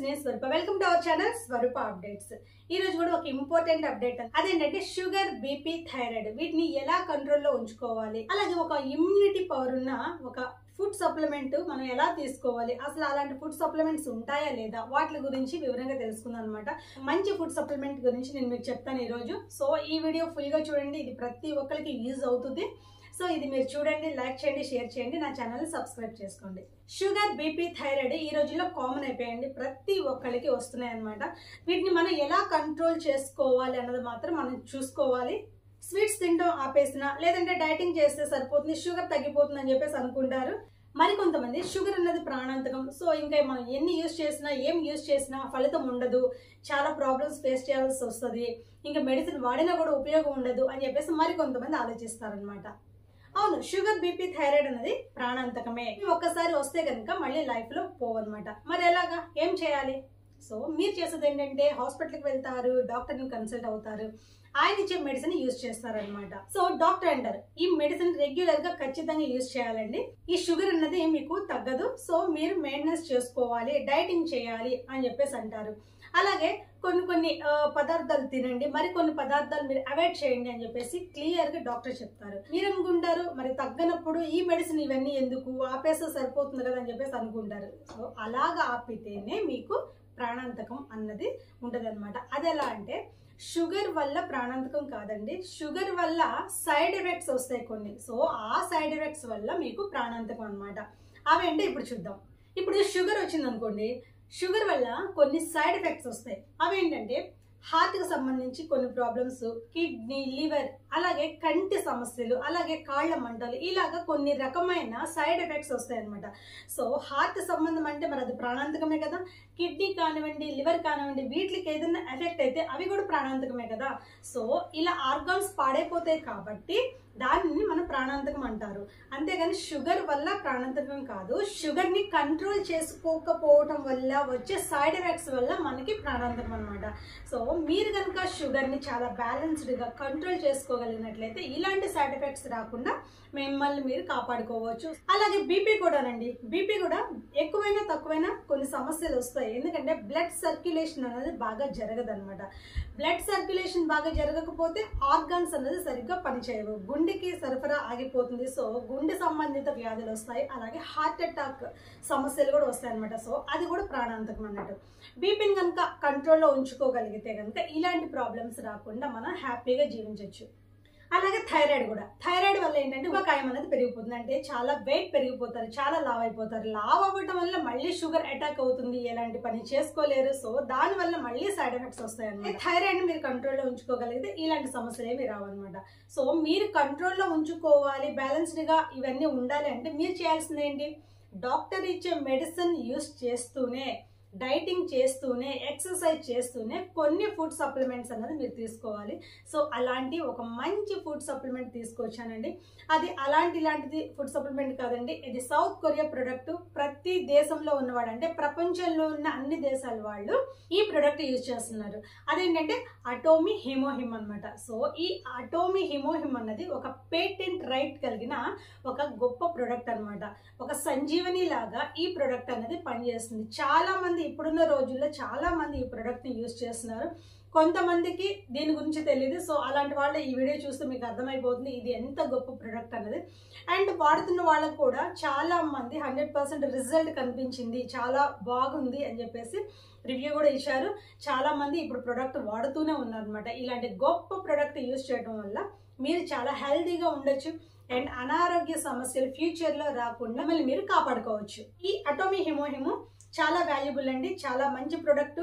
నేను Swarupa. Welcome to our channel Swarupa updates. ఈ రోజు కూడా ఒక ఇంపార్టెంట్ అప్డేట్, అదేంటంటే షుగర్, బీపీ, థైరాయిడ్ వీటిని ఎలా కంట్రోల్లో ఉంచుకోవాలి, అలాగే ఒక ఇమ్యూనిటీ పవర్ ఉన్న ఒక ఫుడ్ సప్లిమెంట్ మనం ఎలా తీసుకోవాలి, అసలు అలాంటి ఫుడ్ సప్లిమెంట్స్ ఉంటాయా లేదా, వాటి గురించి వివరంగా తెలుసుకుందాం అనమాట. మంచి ఫుడ్ సప్లిమెంట్ గురించి నేను మీకు చెప్తాను ఈ రోజు. సో ఈ వీడియో ఫుల్ గా చూడండి, ఇది ప్రతి ఒక్కరికి యూజ్ అవుతుంది. సో ఇది మీరు చూడండి, లైక్ చేయండి, షేర్ చేయండి, నా ఛానల్ సబ్స్క్రైబ్ చేసుకోండి. షుగర్, బీపీ, థైరాయిడ్ ఈ రోజుల్లో కామన్ అయిపోయాయండి, ప్రతి ఒక్కరికి వస్తున్నాయి అనమాట. వీటిని మనం ఎలా కంట్రోల్ చేసుకోవాలి అన్నది మాత్రం మనం చూసుకోవాలి. స్వీట్స్ తినడం ఆపేసినా, లేదంటే డైటింగ్ చేస్తే సరిపోతుంది, షుగర్ తగ్గిపోతుంది అని చెప్పేసి అనుకుంటారు. మరికొంతమంది షుగర్ అన్నది ప్రాణాంతకం, సో ఇంకా మనం ఎన్ని యూజ్ చేసినా, ఏం యూజ్ చేసినా ఫలితం ఉండదు, చాలా ప్రాబ్లమ్స్ ఫేస్ చేయాల్సి వస్తుంది, ఇంకా మెడిసిన్ వాడినా కూడా ఉపయోగం ఉండదు అని చెప్పేసి మరికొంతమంది ఆలోచిస్తారనమాట. అవును, షుగర్, బీపీ, థైరాయిడ్ అనేది ప్రాణాంతకమే. ఒక్కసారి వస్తే కనుక మళ్ళీ లైఫ్ లో పోవన్నమాట. మరి ఎలాగా, ఏం చేయాలి? సో మీరు చేసేది ఏంటంటే హాస్పిటల్కి వెళ్తారు, డాక్టర్ని కన్సల్ట్ అవుతారు, ఆయన ఇచ్చే మెడిసిన్ యూజ్ చేస్తారనమాట. సో డాక్టర్ అంటారు ఈ మెడిసిన్ రెగ్యులర్ గా ఖచ్చితంగా యూజ్ చేయాలండి, ఈ షుగర్ అన్నది మీకు తగ్గదు, సో మీరు మెయింటెనెన్స్ చేసుకోవాలి, డైటింగ్ చేయాలి అని చెప్పేసి అంటారు. అలాగే కొన్ని పదార్థాలు తినండి, మరి కొన్ని పదార్థాలు మీరు అవాయిడ్ చేయండి అని చెప్పేసి క్లియర్ గా డాక్టర్ చెప్తారు. మీరు అనుకుంటారు మరి తగ్గనప్పుడు ఈ మెడిసిన్ ఇవన్నీ ఎందుకు, ఆపేస్తే సరిపోతుంది కదా అని చెప్పేసి అనుకుంటారు. సో అలాగా ఆపితేనే మీకు ప్రాణాంతకం అన్నది ఉంటది అనమాట. అది ఎలా అంటే, షుగర్ వల్ల ప్రాణాంతకం కాదండి, షుగర్ వల్ల సైడ్ ఎఫెక్ట్స్ వస్తాయి కొన్ని. సో ఆ సైడ్ ఎఫెక్ట్స్ వల్ల మీకు ప్రాణాంతకం అనమాట. అవేంటే ఇప్పుడు చూద్దాం. ఇప్పుడు షుగర్ వచ్చింది అనుకోండి, షుగర్ వల్ల కొన్ని సైడ్ ఎఫెక్ట్స్ వస్తాయి. అవేంటంటే హార్ట్ కి సంబంధించి కొన్ని ప్రాబ్లమ్స్, కిడ్నీ, లివర్, అలాగే కంటి సమస్యలు, అలాగే కాళ్ల మంటలు, ఇలాగా కొన్ని రకమైన సైడ్ ఎఫెక్ట్స్ వస్తాయి అనమాట. సో హార్ట్ సంబంధం అంటే మరి అది ప్రాణాంతకమే కదా, కిడ్నీ కానివ్వండి, లివర్ కానివ్వండి, వీటికి ఏదైనా ఎఫెక్ట్ అయితే అవి కూడా ప్రాణాంతకమే కదా. సో ఇలా ఆర్గాన్స్ పాడైపోతాయి కాబట్టి దానిని మనం ప్రాణాంతకం అంటారు. అంతేగాని షుగర్ వల్ల ప్రాణాంతకం కాదు, షుగర్ ని కంట్రోల్ చేసుకోకపోవటం వల్ల వచ్చే సైడ్ ఎఫెక్ట్స్ వల్ల మనకి ప్రాణాంతకం అనమాట. సో మీరు కనుక షుగర్ ని చాలా బ్యాలెన్స్డ్ గా కంట్రోల్ చేసుకోగలిగినట్లయితే ఇలాంటి సైడ్ ఎఫెక్ట్స్ రాకుండా మిమ్మల్ని మీరు కాపాడుకోవచ్చు. అలాగే బీపీ కూడానండి, బీపీ కూడా ఎక్కువైనా తక్కువైనా కొన్ని సమస్యలు వస్తాయి. ఎందుకంటే బ్లడ్ సర్క్యులేషన్ అనేది బాగా జరగదు అనమాట. బ్లడ్ సర్క్యులేషన్ బాగా జరగకపోతే ఆర్గాన్స్ అనేది సరిగ్గా పనిచేయవు, గుండెకి సరఫరా ఆగిపోతుంది. సో గుండె సంబంధిత వ్యాధులు వస్తాయి, అలాగే హార్ట్ అటాక్ సమస్యలు కూడా వస్తాయి అనమాట. సో అది కూడా ప్రాణాంతకం అన్నట్టు. బీపీని కనుక కంట్రోల్లో ఉంచుకోగలిగితే కనుక ఇలాంటి ప్రాబ్లమ్స్ రాకుండా మనం హ్యాపీగా జీవించవచ్చు. అలాగే థైరాయిడ్ కూడా, థైరాయిడ్ వల్ల ఏంటంటే ఊబకాయం అనేది పెరిగిపోతుంది, అంటే చాలా వెయిట్ పెరిగిపోతారు, చాలా లావ్ అయిపోతారు. లావ్ అవ్వటం వల్ల మళ్ళీ షుగర్ అటాక్ అవుతుంది, ఎలాంటి పని చేసుకోలేరు. సో దాని వల్ల మళ్ళీ సైడ్ ఎఫెక్ట్స్ వస్తాయి అన్నమాట. థైరాయిడ్ ని మీరు కంట్రోల్లో ఉంచుకోగలిగితే ఇలాంటి సమస్యలు ఏమి రావన్నమాట. సో మీరు కంట్రోల్లో ఉంచుకోవాలి, బ్యాలెన్స్డ్ గా ఇవన్నీ ఉండాలి అంటే మీరు చేయాల్సింది ఏంటి, డాక్టర్ ఇచ్చే మెడిసిన్ యూస్ చేస్తూనే, డైటింగ్ చేస్తూనే, ఎక్సర్సైజ్ చేస్తూనే కొన్ని ఫుడ్ సప్లిమెంట్స్ అన్నది మీరు తీసుకోవాలి. సో అలాంటి ఒక మంచి ఫుడ్ సప్లిమెంట్ తీసుకొచ్చానండి. అది ఇలాంటిది ఫుడ్ సప్లిమెంట్ కాదండి, ఇది సౌత్ కొరియా ప్రొడక్ట్. ప్రతి దేశంలో ఉన్నవాడు, అంటే ప్రపంచంలో ఉన్న అన్ని దేశాల వాళ్ళు ఈ ప్రొడక్ట్ యూజ్ చేస్తున్నారు. అదేంటంటే అటోమి హిమోహిమ్ అనమాట. సో ఈ అటోమి హిమోహిమ్ అన్నది ఒక పేటెంట్ రైట్ కలిగిన ఒక గొప్ప ప్రొడక్ట్ అనమాట. ఒక సంజీవని లాగా ఈ ప్రొడక్ట్ అనేది పనిచేస్తుంది. చాలా మంది ఇప్పుడున్న రోజుల్లో చాలా మంది ఈ ప్రొడక్ట్ ని యూజ్ చేస్తున్నారు, కొంతమందికి దీని గురించి తెలియదు. సో అలాంటి వాళ్ళు ఈ వీడియో చూస్తే మీకు అర్థమైపోతుంది ఇది ఎంత గొప్ప ప్రొడక్ట్ అనేది. అండ్ వాడుతున్న వాళ్ళకు కూడా చాలా మంది 100% రిజల్ట్ కనిపించింది, చాలా బాగుంది అని చెప్పేసి రివ్యూ కూడా ఇచ్చారు. చాలా మంది ఇప్పుడు ప్రొడక్ట్ వాడుతూనే ఉన్నారు అనమాట. ఇలాంటి గొప్ప ప్రొడక్ట్ యూజ్ చేయడం వల్ల మీరు చాలా హెల్తీగా ఉండొచ్చు అండ్ అనారోగ్య సమస్యలు ఫ్యూచర్ లో రాకుండా మళ్ళీ మీరు కాపాడుకోవచ్చు. ఈ అటోమి హిమోహిము చాలా వాల్యుబుల్ అండి, చాలా మంచి ప్రొడక్ట్.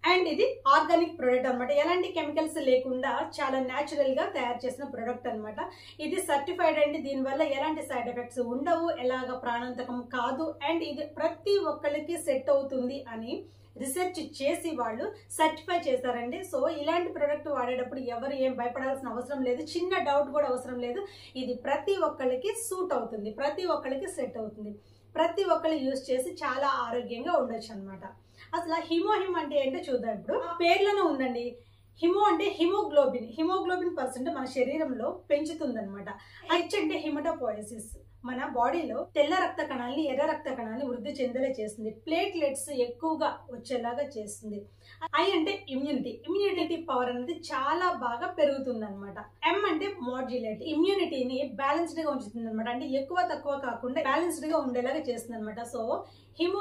అండ్ ఇది ఆర్గానిక్ ప్రొడక్ట్ అనమాట, ఎలాంటి కెమికల్స్ లేకుండా చాలా న్యాచురల్ గా తయారు చేసిన ప్రొడక్ట్ అనమాట. ఇది సర్టిఫైడ్ అండి, దీనివల్ల ఎలాంటి సైడ్ ఎఫెక్ట్స్ ఉండవు, ఎలాగ ప్రాణాంతకం కాదు, అండ్ ఇది ప్రతి ఒక్కరికి సెట్ అవుతుంది అని రీసెర్చ్ చేసి వాళ్ళు సర్టిఫై చేశారండి. సో ఇలాంటి ప్రొడక్ట్ వాడేటప్పుడు ఎవరు ఏం భయపడాల్సిన అవసరం లేదు, చిన్న డౌట్ కూడా అవసరం లేదు. ఇది ప్రతి ఒక్కరికి సూట్ అవుతుంది, ప్రతి ఒక్కరికి సెట్ అవుతుంది, ప్రతి ఒక్కరు యూజ్ చేసి చాలా ఆరోగ్యంగా ఉండొచ్చు అనమాట. అసలు హిమోహిమ్ అంటే ఏంటో చూద్దాం. ఇప్పుడు పేర్లోనే ఉందండి, హిమో అంటే హిమోగ్లోబిన్ పర్సెంట్ మన శరీరంలో పెంచుతుంది అనమాట. హెచ్ అంటే హిమటోపోయసిస్, మన బాడీలో తెల్ల రక్త కణాలని ఎర్ర రక్త కణాలని వృద్ధి చెందేలా చేస్తుంది. ప్లేట్లెట్స్ ఎక్కువగా వచ్చేలాగా చేస్తుంది. ఐ అంటే ఇమ్యూనిటీ పవర్ అనేది చాలా బాగా పెరుగుతుంది అనమాట. ఎం అంటే మాడ్యులేట్, ఇమ్యూనిటీని బ్యాలెన్స్డ్ గా ఉంచుతుంది అనమాట. అంటే ఎక్కువ తక్కువ కాకుండా బ్యాలెన్స్డ్ గా ఉండేలాగా చేస్తుంది అనమాట. సో హిమ్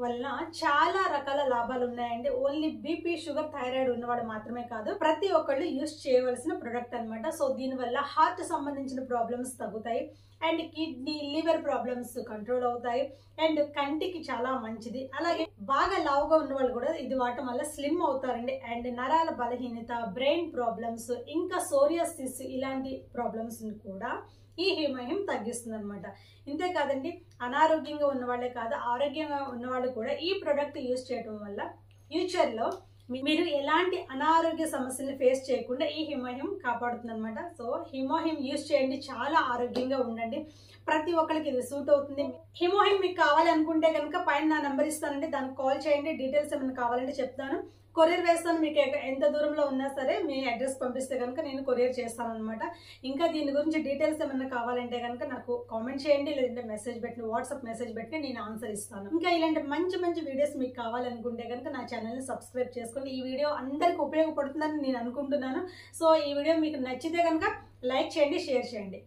వలన చాలా రకాల లాభాలు ఉన్నాయండి. ఓన్లీ బీపీ, షుగర్, థైరాయిడ్ ఉన్నవాడు మాత్రమే కాదు, ప్రతి ఒక్కళ్ళు యూస్ చేయవలసిన ప్రొడక్ట్ అనమాట. సో దీనివల్ల హార్ట్ సంబంధించిన ప్రాబ్లమ్స్ తగ్గుతాయి, and kidney, liver problems control అవుతాయి, అండ్ కంటికి చాలా మంచిది. అలాగే బాగా లావుగా ఉన్న వాళ్ళు కూడా ఇది వాడటం వల్ల స్లిమ్ అవుతారండి. అండ్ నరాల బలహీనత, బ్రెయిన్ ప్రాబ్లమ్స్, ఇంకా సోరియాసిస్ ఇలాంటి ప్రాబ్లమ్స్ కూడా ఈ హిమ్ తగ్గిస్తుంది అనమాట. ఇంతే కాదండి, అనారోగ్యంగా ఉన్న వాళ్ళే కాదు, ఆరోగ్యంగా ఉన్న వాళ్ళు కూడా ఈ ప్రొడక్ట్ యూజ్ చేయడం వల్ల ఫ్యూచర్ లో మీరు ఎలాంటి అనారోగ్య సమస్యలను ఫేస్ చేయకుండా ఈ హిమ్ కాపాడుతుంది అనమాట. సో హిమ్ యూజ్ చేయండి, చాలా ఆరోగ్యంగా ఉండండి. ప్రతి ఒక్కరికి ఇది సూట్ అవుతుంది. హిమ్ మీకు కావాలి అనుకుంటే కనుక పైన నా నెంబర్ ఇస్తానండి, దానికి కాల్ చేయండి. డీటెయిల్స్ ఏమైనా కావాలంటే చెప్తాను, కొరియర్ వేస్తాను. మీకు ఎంత దూరంలో ఉన్నా సరే మీ అడ్రస్ పంపిస్తే కనుక నేను కొరియర్ చేస్తాను అనమాట. ఇంకా దీని గురించి డీటెయిల్స్ ఏమైనా కావాలంటే కనుక నాకు కామెంట్ చేయండి, లేదంటే మెసేజ్ పెట్టి, వాట్సాప్ మెసేజ్ పెట్టి నేను ఆన్సర్ ఇస్తాను. ఇంకా ఇలాంటి మంచి మంచి వీడియోస్ మీకు కావాలనుకుంటే కనుక నా ఛానల్ని సబ్స్క్రైబ్ చేసుకోండి. ఈ వీడియో అందరికి ఉపయోగపడుతుందని నేను అనుకుంటున్నాను. సో ఈ వీడియో మీకు నచ్చితే కనుక లైక్ చేయండి, షేర్ చేయండి.